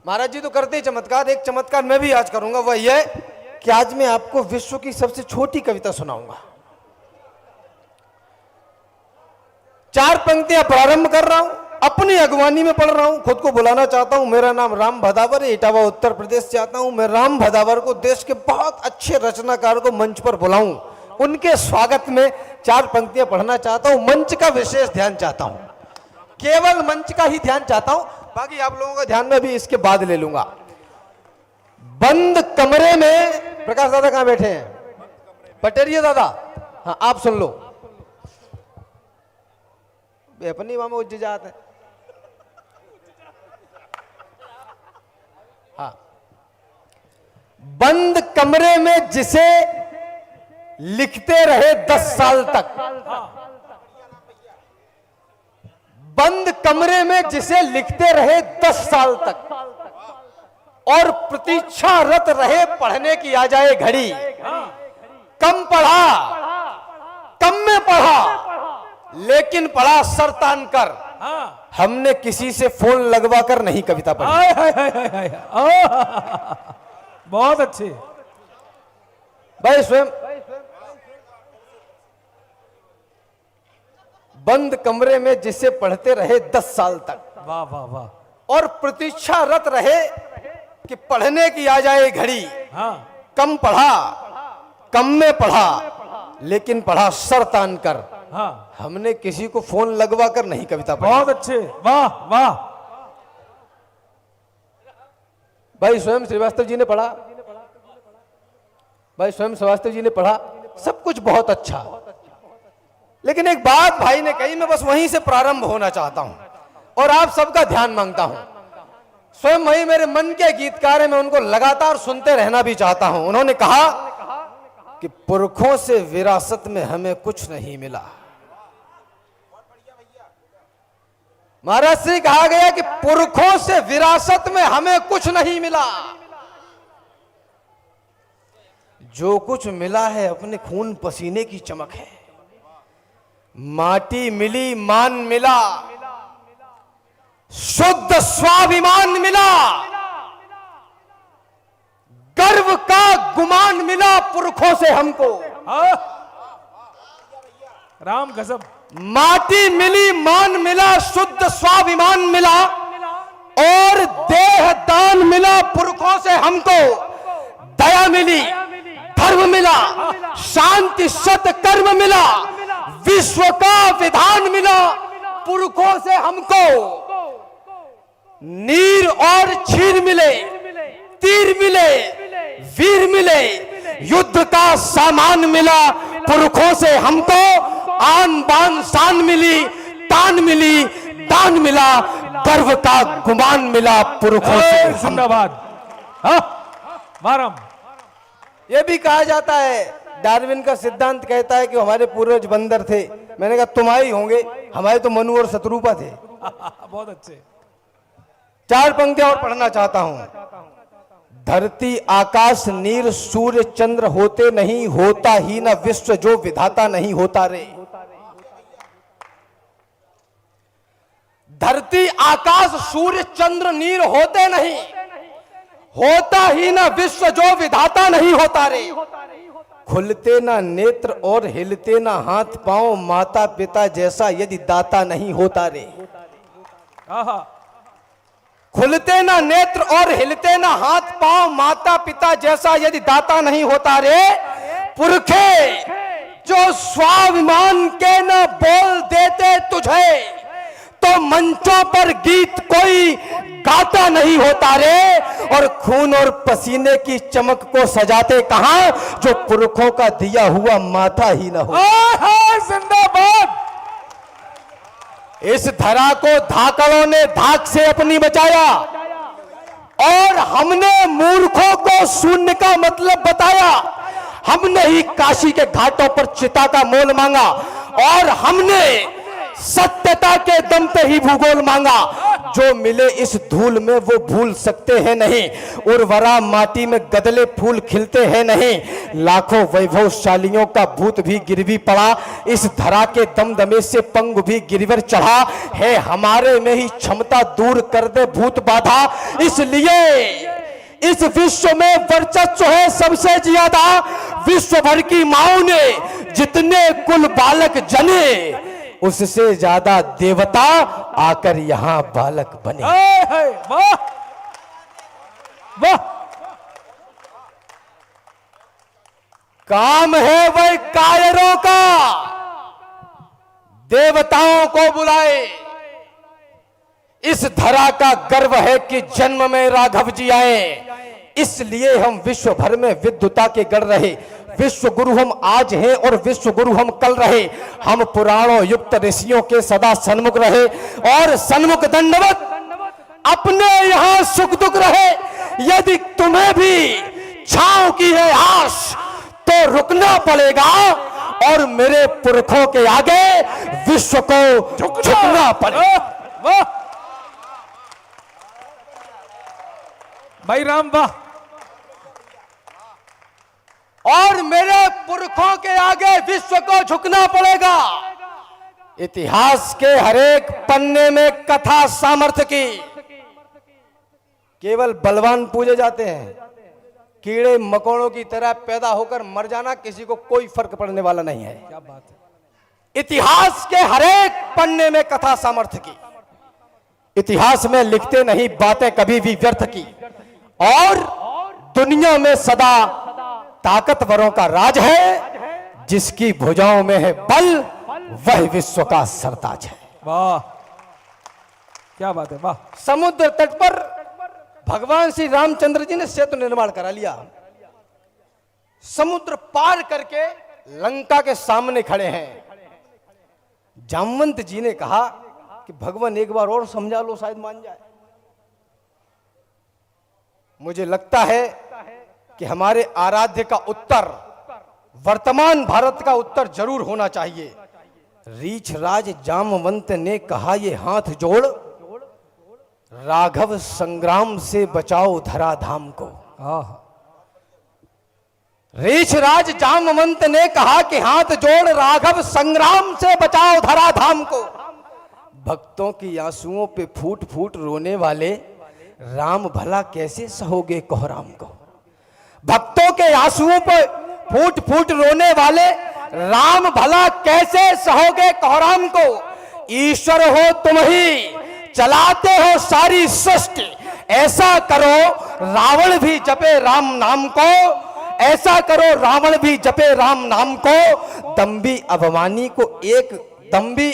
महाराज जी तो करते ही चमत्कार, एक चमत्कार मैं भी आज करूंगा, वह यह कि आज मैं आपको विश्व की सबसे छोटी कविता सुनाऊंगा। 4 पंक्तियां प्रारंभ कर रहा हूं, अपनी अगवानी में पढ़ रहा हूं, खुद को बुलाना चाहता हूं। मेरा नाम राम भदावर है, इटावा उत्तर प्रदेश से आता हूं। मैं राम भदावर को देश के बहुत अच्छे रचनाकार को मंच पर बुलाऊं, उनके स्वागत में 4 पंक्तियां पढ़ना चाहता हूं। मंच का विशेष ध्यान चाहता हूं, केवल मंच का ही ध्यान चाहता हूं, बाकी आप लोगों का ध्यान में भी इसके बाद ले लूंगा। बंद कमरे में, प्रकाश दादा कहां बैठे हैं? पटेरिया दादा, हाँ आप सुन लो, अपनी मामा उज्ज जात है। हाँ, बंद कमरे में जिसे लिखते रहे 10 साल तक, बंद कमरे में जिसे लिखते रहे 10 साल तक, और प्रतीक्षारत रहे पढ़ने की आ जाए घड़ी। कम पढ़ा, कम में पढ़ा, लेकिन पढ़ा सर तान कर। हमने किसी से फोन लगवा कर नहीं कविता पढ़ी। बहुत अच्छे भाई स्वयं बंद कमरे में जिसे पढ़ते रहे 10 साल तक, वाह वाह वाह, और प्रतीक्षारत रहे कि पढ़ने की आ जाए घड़ी। हाँ कम पढ़ा, कम में पढ़ा, लेकिन पढ़ा सर तान कर। हाँ, हमने किसी को फोन लगवा कर नहीं कविता पढ़ी। बहुत अच्छे, वाह वाह। भाई स्वयं श्रीवास्तव जी ने पढ़ा, भाई स्वयं श्रीवास्तव जी ने पढ़ा, सब कुछ बहुत अच्छा। लेकिन एक बात भाई ने कही, मैं बस वहीं से प्रारंभ होना चाहता हूं और आप सबका ध्यान मांगता हूं। स्वयं वही मेरे मन के गीतकार हैं, मैं उनको लगातार सुनते रहना भी चाहता हूं। उन्होंने कहा कि पुरखों से विरासत में हमें कुछ नहीं मिला। महाराज से कहा गया कि पुरखों से विरासत में हमें कुछ नहीं मिला, जो कुछ मिला है अपने खून पसीने की चमक है। माटी मिली, मान मिला, शुद्ध स्वाभिमान मिला, गर्व का गुमान मिला पुरखों से हमको। राम गजब। माटी मिली, मान मिला, शुद्ध स्वाभिमान मिला, और देह दान मिला पुरखों से हमको। दया मिली, धर्म मिला, शांति सत कर्म मिला, विश्व का विधान मिला पुरखों से हमको। नीर और छीर मिले, तीर मिले, वीर मिले, युद्ध का सामान मिला पुरखों से हमको। आन बान शान मिली, तान मिली, दान मिला, गर्व का गुमान मिला पुरखों से। जिंदाबाद। मारम। यह भी कहा जाता है, डार्विन का सिद्धांत कहता है कि हमारे पूर्वज बंदर थे। मैंने कहा तुम्हारे ही होंगे, हमारे तो मनु और शत्रुपा थे। बहुत अच्छे। 4 पंक्तियां और पढ़ना चाहता हूं। धरती आकाश नीर सूर्य चंद्र होते नहीं, होता ही ना विश्व जो विधाता नहीं होता रे। धरती आकाश सूर्य चंद्र नीर होते नहीं, होता ही ना विश्व जो विधाता नहीं होता रे। खुलते ना नेत्र और हिलते ना हाथ पांव, माता पिता जैसा यदि दाता नहीं होता रे। खुलते ना नेत्र और हिलते ना हाथ पांव, माता पिता जैसा यदि दाता नहीं होता रे। पुरखे जो स्वाभिमान के ना बोल देते तुझे, तो मंचों पर गीत कोई गाता नहीं होता रे। और खून और पसीने की चमक को सजाते कहां, जो पुरखों का दिया हुआ माथा ही ना हो। जिंदाबाद। इस धरा को धाकड़ों ने धाक से अपनी बचाया, और हमने मूर्खों को शून्य का मतलब बताया। हमने ही काशी के घाटों पर चिता का मोल मांगा, और हमने सत्यता के दम पे ही भूगोल मांगा। जो मिले इस धूल में वो भूल सकते हैं नहीं, उर्वरा माटी में गदले फूल खिलते हैं नहीं। लाखों वैभवशालियों का भूत भी गिरवी पड़ा, इस धरा के दमदमे से पंग भी गिरवर चढ़ा है। हमारे में ही क्षमता दूर कर दे भूत बाधा, इसलिए इस विश्व में वर्चस्व है सबसे ज्यादा। विश्व भर की माओ ने जितने कुल बालक जने, उससे ज्यादा देवता आकर यहां बालक बने। वाह वाह। काम है वह कायरों का, देवताओं को बुलाए। इस धरा का गर्व है कि जन्म में राघव जी आए, इसलिए हम विश्व भर में विद्वता के गढ़ रहे। विश्व गुरु हम आज हैं और विश्व गुरु हम कल रहे। हम पुराणों युक्त ऋषियों के सदा सन्मुख रहे और सन्मुख दंडवत अपने यहां सुख दुख रहे। यदि तुम्हें भी छांव की है आश तो रुकना पड़ेगा और मेरे पुरखों के आगे विश्व को झुकना पड़ेगा। वाह भाई राम वाह। और मेरे पुरखों के आगे विश्व को झुकना पड़ेगा। इतिहास के हरेक पन्ने में कथा सामर्थ्य की। केवल बलवान पूजे जाते हैं, कीड़े मकोड़ों की तरह पैदा होकर मर जाना किसी को कोई फर्क पड़ने वाला नहीं है। क्या बात है। इतिहास के हरेक पन्ने में कथा सामर्थ्य की। इतिहास में लिखते नहीं बातें कभी भी व्यर्थ की। और दुनिया में सदा ताकतवरों का राज है, जिसकी भुजाओं में है बल वह विश्व का सरताज है। वाह क्या बात है। वाह। समुद्र तट पर भगवान श्री रामचंद्र जी ने सेतु निर्माण करा लिया। समुद्र पार करके लंका के सामने खड़े हैं। जामवंत जी ने कहा कि भगवान एक बार और समझा लो, शायद मान जाए। मुझे लगता है कि हमारे आराध्य का उत्तर, वर्तमान भारत का उत्तर जरूर होना चाहिए। रीछराज जामवंत ने कहा ये हाथ जोड़, राघव संग्राम से बचाओ धराधाम को। रीछराज जामवंत ने कहा कि हाथ जोड़ राघव संग्राम से बचाओ धराधाम को। भक्तों की आंसुओं पे फूट फूट रोने वाले राम भला कैसे सहोगे कोहराम को। भक्तों के आंसुओं पर फूट फूट रोने वाले राम भला कैसे सहोगे कोहराम को। ईश्वर हो तुम ही, चलाते हो सारी सृष्टि। ऐसा करो रावण भी जपे राम नाम को, ऐसा करो रावण भी जपे राम नाम को। दम्भी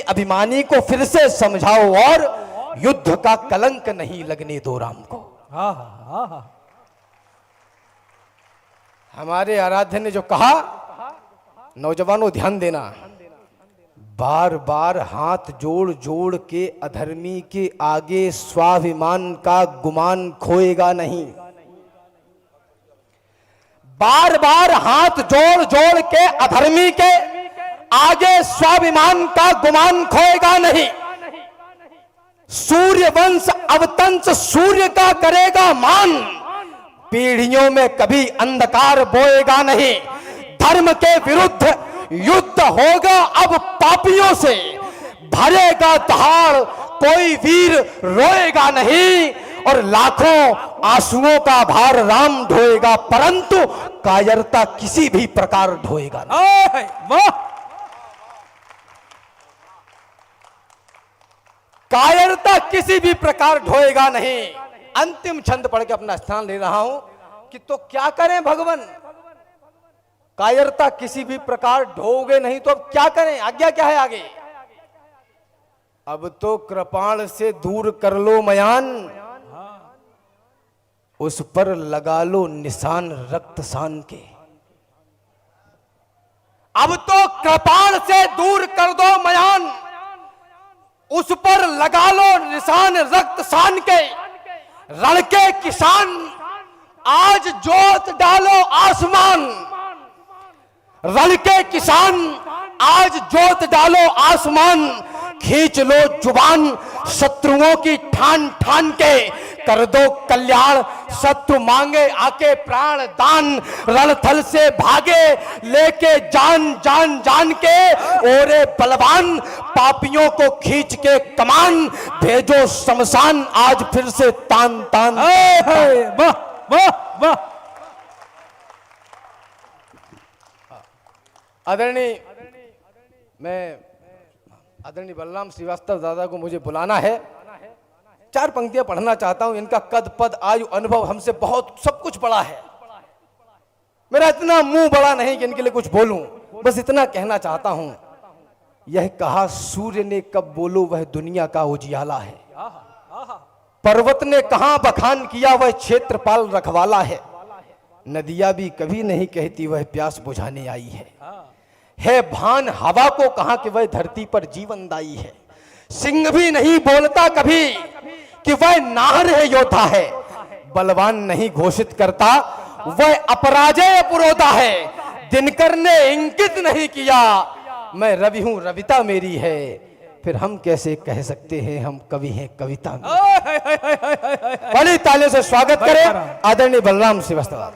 अभिमानी को फिर से समझाओ और युद्ध का कलंक नहीं लगने दो राम को। हमारे आराध्य ने जो कहा, नौजवानों ध्यान देना, बार बार हाथ जोड़ जोड़ के अधर्मी के आगे स्वाभिमान का गुमान खोएगा नहीं। बार बार हाथ जोड़ जोड़ के अधर्मी के आगे स्वाभिमान का गुमान खोएगा नहीं। सूर्य वंश अवतंस सूर्य का करेगा मान, पीढ़ियों में कभी अंधकार बोएगा नहीं। धर्म के विरुद्ध युद्ध होगा अब पापियों से, भरेगा दहाड़ कोई वीर रोएगा नहीं। और लाखों आंसुओं का भार राम ढोएगा, परंतु कायरता किसी भी प्रकार ढोएगा नहीं। वाह। कायरता किसी भी प्रकार ढोएगा नहीं। अंतिम छंद पढ़ के अपना स्थान ले रहा हूं कि तो क्या करें भगवान, कायरता किसी भी प्रकार ढोगे नहीं तो अब क्या करें, आज्ञा क्या है आगे। अब तो कृपाण से दूर कर लो मयान, उस पर लगा लो निशान रक्त सान के। अब तो कृपाण से दूर कर दो मयान, उस पर लगा लो निशान रक्त सान के। रण के किसान आज जोत डालो आसमान, रण के किसान आज जोत डालो आसमान। खींच लो जुबान शत्रुओं की ठान ठान के कर दो कल्याण। शत्रु मांगे आके प्राण दान, रणथल से भागे लेके जान जान जान के। ओरे बलवान पापियों को खींच के कमान, भेजो शमशान आज फिर से तान तान। वाह वाह वाह। आदरणीय आदरणीय बलराम श्रीवास्तव दादा को मुझे बुलाना है। 4 पंक्तियां पढ़ना चाहता हूं। इनका कद पद आयु अनुभव हमसे बहुत सब कुछ बड़ा है। मेरा इतना मुंह बड़ा नहीं कि इनके लिए कुछ बोलूं, बस इतना कहना चाहता हूं। यह कहा सूर्य ने कब बोलो वह दुनिया का उजियाला है। पर्वत ने कहां बखान किया वह क्षेत्रपाल रखवाला है। नदियां भी कभी नहीं कहती वह प्यास बुझाने आई है भान हवा को कहा कि वह धरती पर जीवनदायी है। सिंह भी नहीं बोलता कभी कि वह नाहर है योद्धा है। बलवान नहीं घोषित करता वह अपराजय पुरोधा है। दिनकर ने इंगित नहीं किया मैं रवि हूं रविता मेरी है। फिर हम कैसे कह सकते हैं हम कवि हैं कविता में। बड़ी तालियों से स्वागत करें आदरणीय बलराम श्रीवास्तव।